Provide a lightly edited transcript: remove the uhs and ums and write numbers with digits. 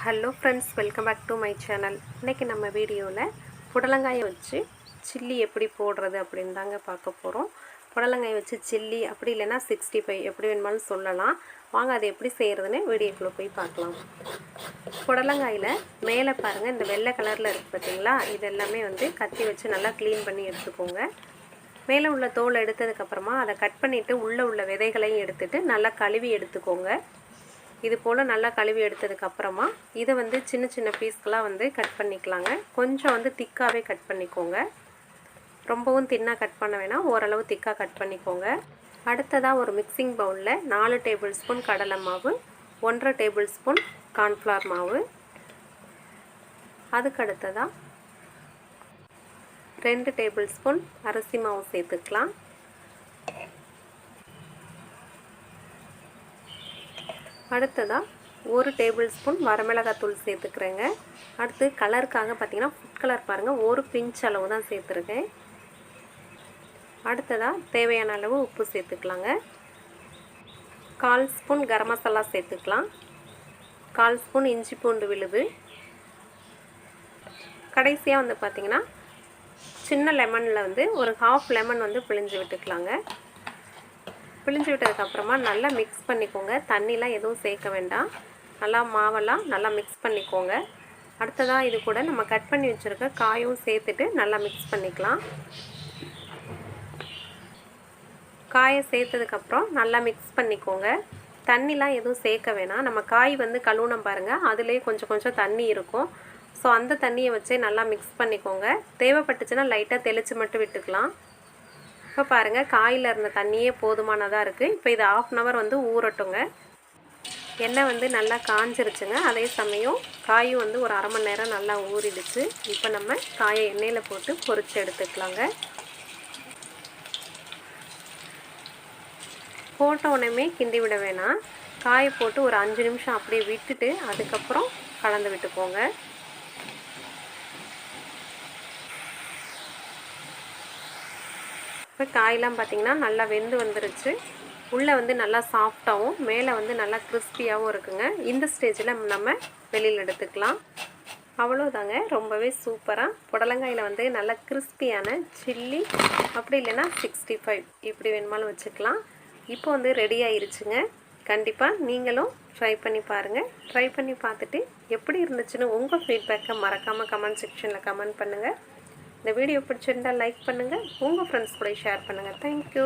Hello friends, welcome back to my channel. இன்றைக்கி நம்ம வீடியோவில் புடலங்காயை வச்சு சில்லி எப்படி போடுறது அப்படின்னு தாங்க பார்க்க போகிறோம். புடலங்காயை வச்சு சில்லி அப்படி இல்லைன்னா 65 எப்படி வேணுமாலும் சொல்லலாம். வாங்க அதை எப்படி செய்கிறதுன்னு வீடியோக்குள்ளே போய் பார்க்கலாம். புடலங்காயில் மேலே பாருங்கள், இந்த வெள்ளை கலரில் இருக்குது பார்த்தீங்களா, இது எல்லாமே கத்தி வச்சு நல்லா க்ளீன் பண்ணி எடுத்துக்கோங்க. மேலே உள்ள தோல் எடுத்ததுக்கப்புறமா அதை கட் பண்ணிவிட்டு உள்ளே உள்ள விதைகளையும் எடுத்துகிட்டு நல்லா கழுவி எடுத்துக்கோங்க. இது போல் நல்லா கழுவி எடுத்ததுக்கப்புறமா இதை சின்ன சின்ன பீஸ்களாக கட் பண்ணிக்கலாங்க. கொஞ்சம் திக்காகவே கட் பண்ணிக்கோங்க. ரொம்பவும் தின்னாக கட் பண்ண வேணாம், ஓரளவு திக்காக கட் பண்ணிக்கோங்க. அடுத்ததாக ஒரு மிக்சிங் பவுலில் 4 டேபிள் ஸ்பூன் கடலை மாவு, 1.5 டேபிள் ஸ்பூன் கார்ன்ஃப்ளவர் மாவு, அதுக்கு அடுத்ததாக 2 டேபிள் ஸ்பூன் அரிசி மாவு சேர்த்துக்கலாம். அடுத்ததாக 1 டேபிள் ஸ்பூன் வரமிளகாத்தூள் சேர்த்துக்கிறேங்க. அடுத்து கலருக்காக பார்த்திங்கன்னா ஃபுட் கலர் பாருங்கள், ஒரு பிஞ்ச் அளவு தான் சேர்த்துருக்கேன். அடுத்ததாக தேவையான அளவு உப்பு சேர்த்துக்கலாங்க. 1/4 ஸ்பூன் கரம் மசாலா சேர்த்துக்கலாம். 1/4 ஸ்பூன் இஞ்சி பூண்டு விழுது. கடைசியாக பார்த்திங்கன்னா சின்ன லெமனில் ஒரு 1/2 லெமன் பிழிஞ்சு விட்டுக்கலாங்க. பிழிஞ்சு விட்டதுக்கப்புறமா நல்லா மிக்ஸ் பண்ணிக்கோங்க. தண்ணிலாம் எதுவும் சேர்க்க வேண்டாம். நல்லா மாவெல்லாம் நல்லா மிக்ஸ் பண்ணிக்கோங்க. அடுத்ததாக இது கூட நம்ம கட் பண்ணி வச்சுருக்க காயும் சேர்த்துட்டு நல்லா மிக்ஸ் பண்ணிக்கலாம். காயை சேர்த்ததுக்கப்புறம் நல்லா மிக்ஸ் பண்ணிக்கோங்க. தண்ணிலாம் எதுவும் சேர்க்க வேணாம். நம்ம காய் கழுவுனம் பாருங்கள், அதுலேயே கொஞ்சம் கொஞ்சம் தண்ணி இருக்கும். ஸோ அந்த தண்ணியை வச்சே நல்லா மிக்ஸ் பண்ணிக்கோங்க. தேவைப்பட்டுச்சுன்னா லைட்டாக தெளித்து மட்டும் விட்டுக்கலாம். இப்போ பாருங்கள், காயில் இருந்த தண்ணியே போதுமானதாக இருக்குது. இப்போ இது 1/2 hour ஊறட்டுங்க. எண்ணெய் நல்லா காஞ்சிருச்சுங்க. அதே சமயம் காயும் ஒரு 1/2 மணி நேரம் நல்லா ஊறிடுச்சு. இப்போ நம்ம காயை எண்ணெயில் போட்டு பொரிச்சு எடுத்துக்கலாங்க. போட்ட உடனே கிண்டி விட வேணாம். காயை போட்டு ஒரு 5 நிமிஷம் அப்படியே விட்டுட்டு அதுக்கப்புறம் கலந்து விட்டுக்கோங்க. இப்போ காயெல்லாம் பார்த்திங்கன்னா நல்லா வெந்து வந்துருச்சு. உள்ளே நல்லா சாஃப்டாகவும் மேலே நல்லா கிறிஸ்பியாகவும் இருக்குங்க. இந்த ஸ்டேஜில் நம்ம வெளியில் எடுத்துக்கலாம். அவ்வளோதாங்க, ரொம்பவே சூப்பராக புடலங்காயில் நல்லா கிறிஸ்பியான சில்லி அப்படி இல்லைன்னா 65 இப்படி வேணுமாலும் வச்சுக்கலாம். இப்போ ரெடி ஆயிருச்சுங்க. கண்டிப்பாக நீங்களும் ட்ரை பண்ணி பாருங்கள். ட்ரை பண்ணி பார்த்துட்டு எப்படி இருந்துச்சுன்னு உங்கள் ஃபீட்பேக்கை மறக்காமல் கமெண்ட் செக்ஷனில் கமெண்ட் பண்ணுங்கள். இந்த வீடியோ பிடிச்சிருந்தால் லைக் பண்ணுங்கள். உங்கள் ஃப்ரெண்ட்ஸ் கூட ஷேர் பண்ணுங்கள். தேங்க்யூ.